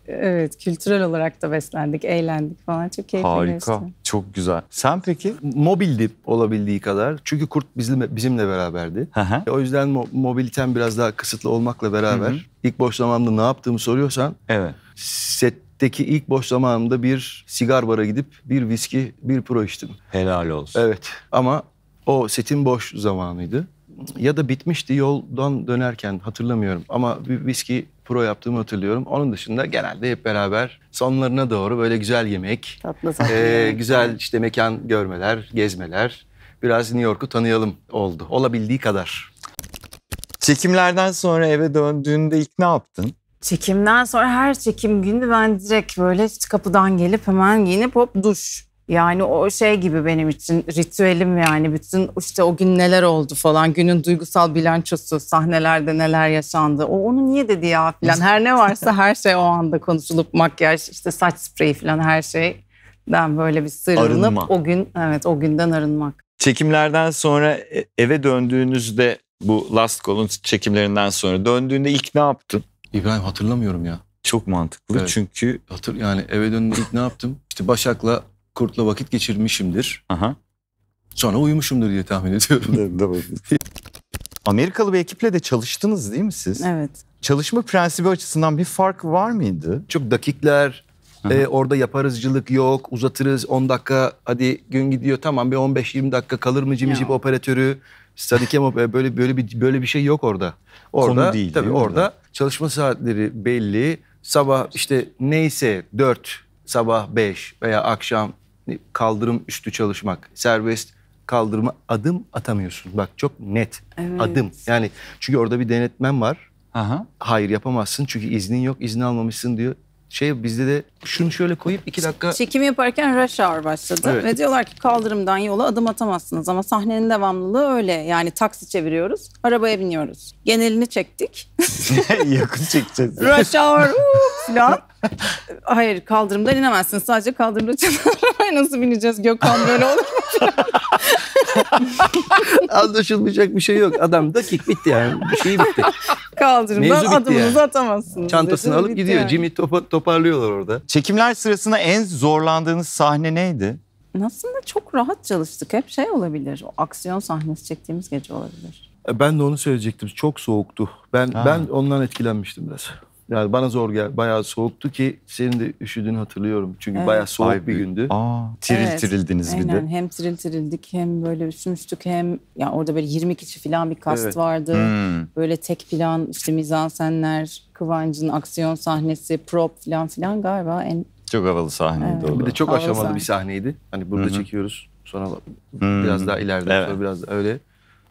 kültürel olarak da beslendik, eğlendik falan. Çok keyifli Harika. geçti. Çok güzel. Sen peki? Mobildi olabildiği kadar. Çünkü kurt bizimle beraberdi. Hı hı. O yüzden mobilitem biraz daha kısıtlı olmakla beraber ilk boş zamanımda ne yaptığımı soruyorsan Evet. setteki ilk boş zamanımda bir sigar bara gidip bir viski, bir pro içtim. Helal olsun. Evet ama o setin boş zamanıydı. Ya da bitmişti yoldan dönerken hatırlamıyorum. Ama bir viski pro yaptığımı hatırlıyorum. Onun dışında genelde hep beraber sonlarına doğru böyle güzel yemek, Tatlı tatlı. güzel işte mekan görmeler, gezmeler. Biraz New York'u tanıyalım oldu. Olabildiği kadar. Çekimlerden sonra eve döndüğünde ilk ne yaptın? Çekimden sonra her çekim günü ben direkt böyle kapıdan gelip hemen giyinip hop duş. Yani o şey gibi benim için ritüelim yani bütün işte o gün neler oldu falan günün duygusal bilançosu sahnelerde neler yaşandı. O onu niye dedi ya falan her ne varsa her şey o anda konuşulup makyaj işte saç spreyi falan her şeyden böyle bir sıyrılıp Arınma. o gün evet o günden arınmak. Çekimlerden sonra eve döndüğünüzde bu Last Call'un çekimlerinden sonra döndüğünde ilk ne yaptın? İbrahim hatırlamıyorum ya. Çok mantıklı Evet. çünkü... Yani eve döndüğümde ilk ne yaptım? İşte Başak'la Kurt'la vakit geçirmişimdir. Aha. Sonra uyumuşumdur diye tahmin ediyorum. Amerikalı bir ekiple de çalıştınız değil mi siz? Evet. Çalışma prensibi açısından bir fark var mıydı? Çok dakikler, orada yaparızcılık yok, uzatırız 10 dakika, hadi gün gidiyor tamam bir 15-20 dakika kalır mı cimcip Yok. operatörü, stadikem böyle bir şey yok orada. Orada Konu değil, tabii değil mi orada çalışma saatleri belli. Sabah işte neyse 4, sabah 5 veya akşam kaldırım üstü çalışmak serbest. Kaldırıma adım atamıyorsun. Bak çok net. Evet. Adım. Yani çünkü orada bir denetmen var. Aha. Hayır yapamazsın çünkü iznin yok, izin almamışsın diyor. Bizde de şunu şöyle koyup 2 dakika... Çekim yaparken rush hour başladı Evet. ve diyorlar ki kaldırımdan yola adım atamazsınız ama sahnenin devamlılığı öyle. Yani taksi çeviriyoruz, arabaya biniyoruz. Genelini çektik. Yakın çekeceğiz. Rush hour falan. Hayır kaldırımdan inemezsiniz. Sadece kaldırımda arabaya nasıl bineceğiz Gökhan böyle olur mu? Anlaşılmayacak bir şey yok. Adam dakik bitti yani. Bir şey bitti. Kaldırımdan Mevzu bitti adımınızı yani. atamazsınız. Çantasını dedi. alıp Bitti gidiyor. yani. Jimmy toparlıyorlar orada. Çekimler sırasında en zorlandığınız sahne neydi? Aslında çok rahat çalıştık. Hep şey olabilir. O aksiyon sahnesi çektiğimiz gece olabilir. Ben de onu söyleyecektim. Çok soğuktu. Ben Ha. ben ondan etkilenmiştim biraz. Yani bana zor geldi. Bayağı soğuktu ki senin de üşüdüğünü hatırlıyorum. Çünkü Evet. bayağı soğuk Ay, bir gündü. Tiril Evet, tirildiniz bir de. aynen. Hem tirildik hem böyle üşümüştük hem yani orada böyle 20 kişi falan bir kast Evet. vardı. Böyle tek plan işte mizansenler, Kıvancı'nın aksiyon sahnesi, prop falan filan galiba en Çok havalı sahneydi Evet. o da. Bir de çok Havalı aşamalı sahne. bir sahneydi. Hani burada Hı hı. çekiyoruz. Sonra biraz daha ileride. Evet. Sonra biraz daha öyle.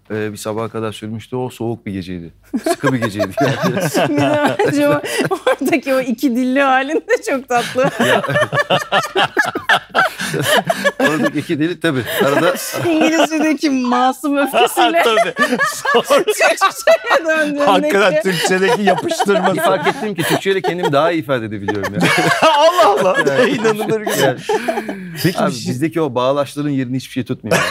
Bir sabaha kadar sürmüştü. O soğuk bir geceydi. Sıkı bir geceydi. Yani. bir de bence oradaki o iki dilli halinde çok tatlı. Oradaki 2 deli tabii. Arada İngilizce'deki masum öfkesiyle Tabii. Türkçe'ye döndüğündeki. Hakikaten Türkçedeki yapıştırması. fark ettim ki Türkçeyle kendimi daha iyi ifade edebiliyorum. Yani. Allah Allah. İnanılır gibi. Yani, Peki abi, bir şey... bizdeki o bağlaçların yerini hiçbir şey tutmuyor. Yani.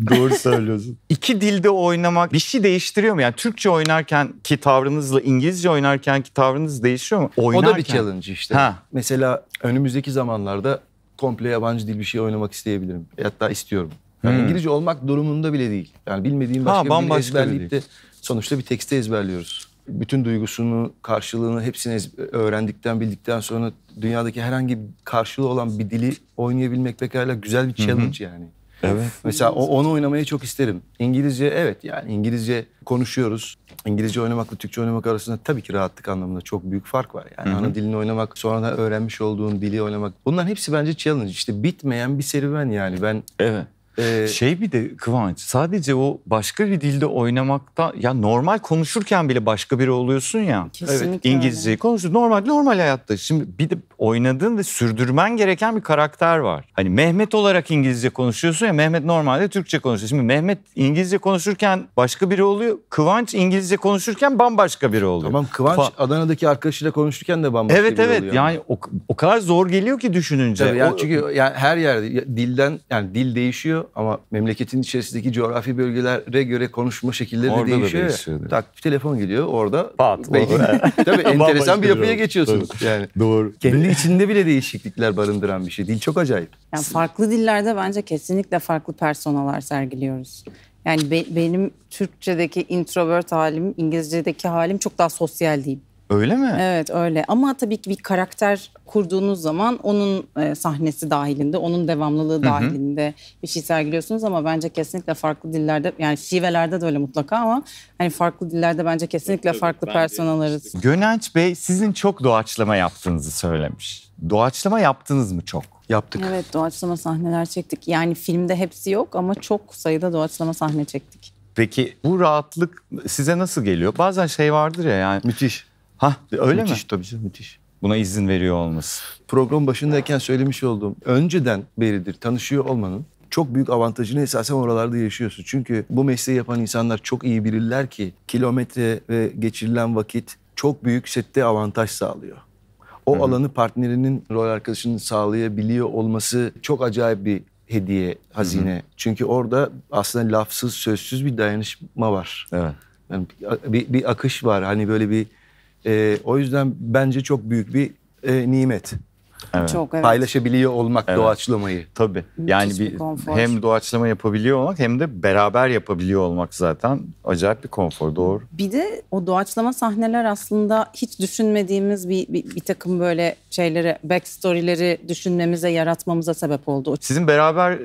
Doğru söylüyorsun. İki dilde oynamak bir şey değiştiriyor mu? Yani Türkçe oynarken ki tavrınızla İngilizce oynarken ki tavrınız değişiyor mu? O da bir challenge işte. Ha. Mesela önümüzdeki zamanlarda komple yabancı dil bir şey oynamak isteyebilirim. Hatta istiyorum. Yani İngilizce olmak durumunda bile değil. Yani bilmediğim başka bir dili bambaşka bir ezberleyip de sonuçta bir tekste ezberliyoruz. Bütün duygusunu, karşılığını hepsini öğrendikten, bildikten sonra dünyadaki herhangi bir karşılığı olan bir dili oynayabilmek pekala güzel bir challenge yani. Evet. Mesela onu oynamayı çok isterim. İngilizce evet yani İngilizce konuşuyoruz. İngilizce oynamakla Türkçe oynamak arasında tabii ki rahatlık anlamında çok büyük fark var. Yani ana dilini oynamak, sonradan öğrenmiş olduğun dili oynamak. Bunların hepsi bence challenge. İşte bitmeyen bir serüven yani. Ben Evet. Bir de Kıvanç, sadece o başka bir dilde oynamakta, ya normal konuşurken bile başka biri oluyorsun ya. Kesinlikle İngilizceyi konuşuyorsun normal hayatta. Şimdi bir de oynadığın ve sürdürmen gereken bir karakter var. Hani Mehmet olarak İngilizce konuşuyorsun ya, Mehmet normalde Türkçe konuşuyor. Şimdi Mehmet İngilizce konuşurken başka biri oluyor. Kıvanç İngilizce konuşurken bambaşka biri oluyor. Tamam, Kıvanç Adana'daki arkadaşıyla konuşurken de bambaşka biri oluyor. Evet yani o kadar zor geliyor ki düşününce. Tabii yani çünkü yani her yerde dilden, yani dil değişiyor ama memleketin içerisindeki coğrafi bölgelere göre konuşma şekilleri Orada de da değişiyor. değişiyor. Tak, bir telefon geliyor orada. Pat. Tabii enteresan bir yapıya Bambaşka geçiyorsunuz. Yani Doğru. kendi içinde bile değişiklikler barındıran bir şey. Dil çok acayip. Yani farklı dillerde bence kesinlikle farklı personalar sergiliyoruz. Yani benim Türkçedeki introvert halim, İngilizce'deki halim çok daha sosyal diyeyim. Öyle mi? Evet öyle, ama tabii ki bir karakter kurduğunuz zaman onun sahnesi dahilinde, onun devamlılığı dahilinde bir şey sergiliyorsunuz, ama bence kesinlikle farklı dillerde, yani şivelerde de öyle mutlaka, ama hani farklı dillerde bence kesinlikle farklı personalarız. Gönenç Bey sizin çok doğaçlama yaptığınızı söylemiş. Doğaçlama yaptınız mı çok? Yaptık. Evet, doğaçlama sahneler çektik. Yani filmde hepsi yok ama çok sayıda doğaçlama sahne çektik. Peki bu rahatlık size nasıl geliyor? Bazen şey vardır ya yani. Müthiş. Öyle Müthiş, mi? tabii canım, müthiş. Buna izin veriyor olması. Program başındayken söylemiş olduğum, önceden beridir tanışıyor olmanın çok büyük avantajını esasen oralarda yaşıyorsun. Çünkü bu mesleği yapan insanlar çok iyi bilirler ki kilometre ve geçirilen vakit çok büyük sette avantaj sağlıyor. O alanı partnerinin, rol arkadaşının sağlayabiliyor olması çok acayip bir hediye, hazine. Çünkü orada aslında lafsız, sözsüz bir dayanışma var. Evet. Yani bir akış var. Hani böyle bir o yüzden bence çok büyük bir nimet. Evet. Çok, evet. Paylaşabiliyor olmak doğaçlamayı. Tabii. Yani Müthiş bir konfor. hem doğaçlama yapabiliyor olmak hem de beraber yapabiliyor olmak zaten acayip bir konfor, doğru. Bir de o doğaçlama sahneler aslında hiç düşünmediğimiz bir takım böyle şeyleri, backstory'leri düşünmemize, yaratmamıza sebep oldu. Sizin beraber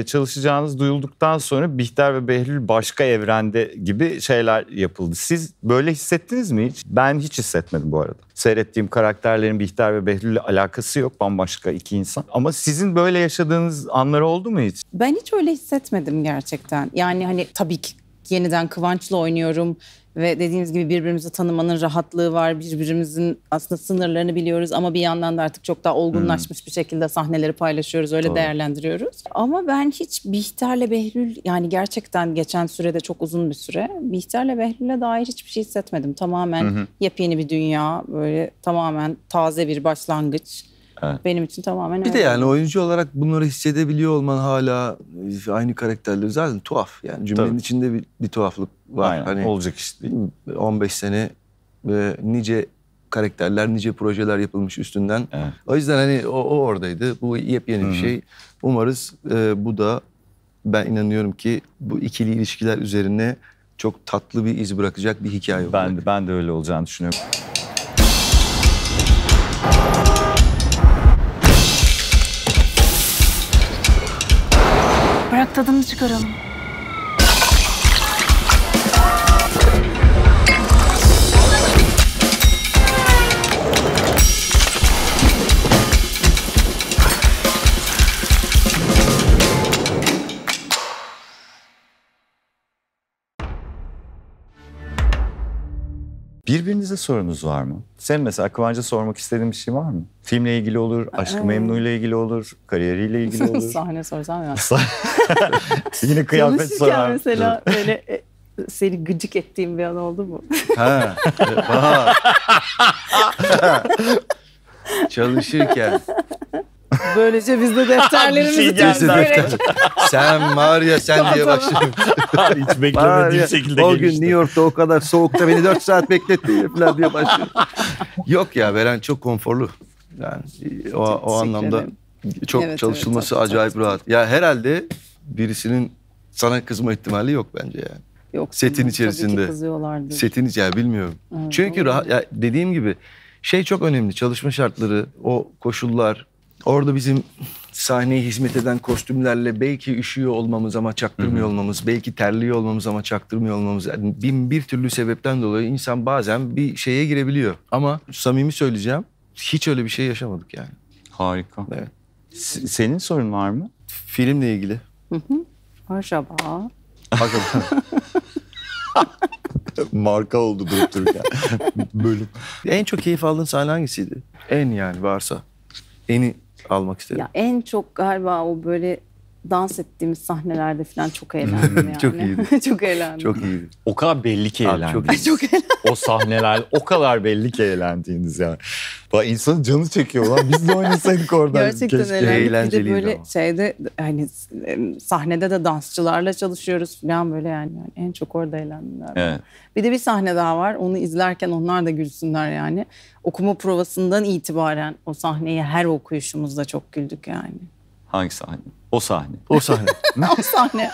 çalışacağınız duyulduktan sonra Bihter ve Behlül başka evrende gibi şeyler yapıldı. Siz böyle hissettiniz mi hiç? Ben hiç hissetmedim bu arada. Seyrettiğim karakterlerin Bihter ve Behlül'le alakası yok. Bambaşka iki insan. Ama sizin böyle yaşadığınız anlar oldu mu hiç? Ben hiç öyle hissetmedim gerçekten. Yani hani tabii ki yeniden Kıvanç'la oynuyorum ve dediğimiz gibi birbirimizi tanımanın rahatlığı var. Birbirimizin aslında sınırlarını biliyoruz ama bir yandan da artık çok daha olgunlaşmış bir şekilde sahneleri paylaşıyoruz, öyle değerlendiriyoruz. Ama ben hiç Bihter'le Behlül, yani gerçekten geçen sürede çok uzun bir süre Bihter'le Behlül'e dair hiçbir şey hissetmedim. Tamamen yepyeni bir dünya, böyle tamamen taze bir başlangıç. Evet. Benim için tamamen Bir öyle. de yani oyuncu olarak bunları hissedebiliyor olman, hala aynı karakterleri zaten tuhaf. Yani cümlenin Tabii. içinde bir tuhaflık var. Aynen, Hani olacak iş değil. 15 sene nice karakterler, nice projeler yapılmış üstünden. Evet. O yüzden hani o oradaydı. Bu yepyeni bir şey. Umarız bu da, ben inanıyorum ki bu ikili ilişkiler üzerine çok tatlı bir iz bırakacak bir hikaye olacak. Ben de öyle olacağını düşünüyorum. Bırak tadını çıkaralım. Birbirinize sorunuz var mı? Senin mesela Kıvanç'a sormak istediğin bir şey var mı? Filmle ilgili olur, Aşk-ı Memnu'yla ilgili olur, kariyeriyle ilgili olur. Sahne sorsam ya. Yine kıyafet Çalışırken sorar. mesela böyle seni gıcık ettiğim bir an oldu mu? Ha. Çalışırken. Böylece biz de Bir şey defterlerimizi geldi. temizleyerek. Sen var ya sen diye başladım. Hiç Var beklemediğim ya, şekilde o gün gelişti. New York'ta o kadar soğukta beni 4 saat bekletti falan diye başladım. Yok ya, Beren çok konforlu. Yani o teşekkür anlamda ederim. çok Evet, çalışılması evet, acayip tabii. rahat. Ya herhalde birisinin sana kızma ihtimali yok bence yani. Yok, Setin tabii ki içerisinde. kızıyorlardır. Setin içi bilmiyorum. Evet, Çünkü rahat, ya dediğim gibi şey çok önemli. Çalışma şartları, o koşullar. Orada bizim sahneye hizmet eden kostümlerle belki üşüyor olmamız ama çaktırmıyor olmamız, belki terliyor olmamız ama çaktırmıyor olmamız. Yani bir türlü sebepten dolayı insan bazen bir şeye girebiliyor. Ama samimi söyleyeceğim, hiç öyle bir şey yaşamadık yani. Harika. Evet. Senin sorun var mı? Filmle ilgili. Acaba? Marka oldu durup dururken. Bölüm. En çok keyif aldığın sahne hangisiydi? En yani varsa. Eni almak istedim. Ya en çok galiba o böyle dans ettiğimiz sahnelerde falan çok eğlendim yani. Çok iyiydi. Çok eğlendim. Çok iyiydi. O kadar belli ki Abi, eğlendiniz. çok O sahneler o kadar belli ki eğlendiğiniz yani. Bak insanın canı çekiyor lan. Biz de oynasaydık orada. Gerçekten Keşke. eğlendik. Bir de Eğlenceliydi böyle ama. şeyde hani sahnede de dansçılarla çalışıyoruz falan böyle yani en çok orada eğlendim galiba. Evet. Bir de bir sahne daha var. Onu izlerken onlar da gülsünler yani. Okuma provasından itibaren o sahneyi her okuyuşumuzda çok güldük yani. Hangi sahne? O sahne. O sahne. O sahne.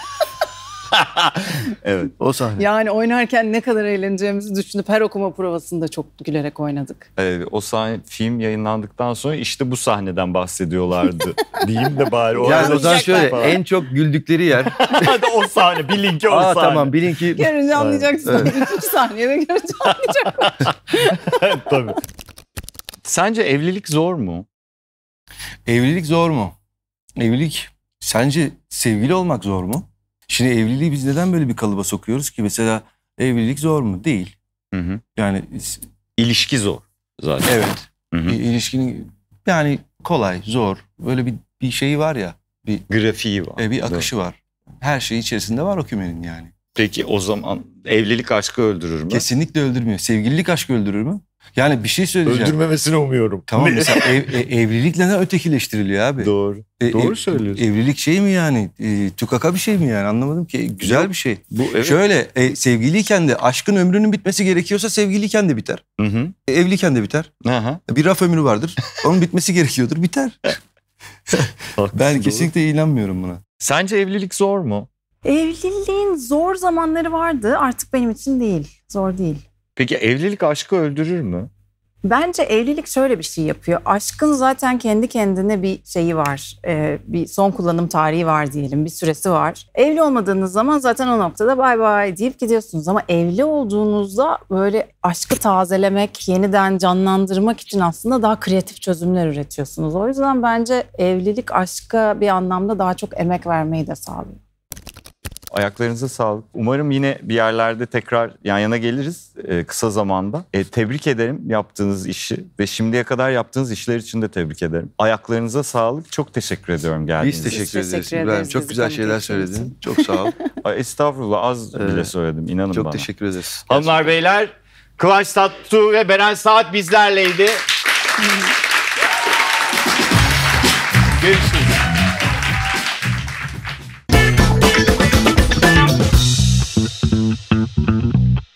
Evet. O sahne. Yani oynarken ne kadar eğleneceğimizi düşünüp her okuma provasında çok gülerek oynadık. O sahne film yayınlandıktan sonra işte bu sahneden bahsediyorlardı. Diyeyim de bari. Yani o zaman şöyle falan. en çok güldükleri yer. Hadi o sahne. Bilin ki o Aa sahne. tamam bilin ki. Görünce anlayacaksın. Evet. Üçüncü saniyede görünce anlayacaksın. Tabii. Sence evlilik zor mu? Evlilik zor mu? Evlilik sence sevgili olmak zor mu? Şimdi evliliği biz neden böyle bir kalıba sokuyoruz ki? Mesela evlilik zor mu? Değil. Hı hı. Yani İlişki zor zaten. evet. Hı hı. İlişkinin yani kolay, zor. Böyle bir şeyi var ya. Grafiği var. Bir akışı var. Her şey içerisinde var o kümenin yani. Peki o zaman evlilik aşkı öldürür mü? Kesinlikle öldürmüyor. Sevgililik aşkı öldürür mü? Yani bir şey söyleyeceğim. Öldürmemesini umuyorum. Tamam mesela evlilik neden ötekileştiriliyor abi? Doğru. Doğru söylüyorsun. Evlilik şey mi yani? Tukaka bir şey mi yani? Anlamadım ki. Güzel Yok. bir şey. Bu evet. Şöyle sevgiliyken de aşkın ömrünün bitmesi gerekiyorsa sevgiliyken de biter. Hı hı. Evliyken de biter. Aha. Bir raf ömrü vardır. Onun bitmesi gerekiyordur. Biter. Ben kesinlikle inanmıyorum buna. Sence evlilik zor mu? Evliliğin zor zamanları vardı. Artık benim için değil. Zor değil. Peki evlilik aşkı öldürür mü? Bence evlilik şöyle bir şey yapıyor. Aşkın zaten kendi kendine bir şeyi var. Bir son kullanım tarihi var diyelim. Bir süresi var. Evli olmadığınız zaman zaten o noktada bay bay deyip gidiyorsunuz. Ama evli olduğunuzda böyle aşkı tazelemek, yeniden canlandırmak için aslında daha kreatif çözümler üretiyorsunuz. O yüzden bence evlilik aşka bir anlamda daha çok emek vermeyi de sağlıyor. Ayaklarınıza sağlık. Umarım yine bir yerlerde tekrar yan yana geliriz kısa zamanda. Tebrik ederim yaptığınız işi ve şimdiye kadar yaptığınız işler için de tebrik ederim. Ayaklarınıza sağlık. Çok teşekkür ediyorum geldiğiniz Biz için. teşekkür ederiz. teşekkür İbrahim. ederiz Çok bizi güzel konuk şeyler ettiğiniz söyledin. için. Çok sağ ol. Ay, estağfurullah az bile söyledim. İnanın Çok bana. teşekkür ederiz. Hanımlar beyler Kıvanç Tatlıtuğ ve Beren Saat bizlerleydi. Görüşürüz.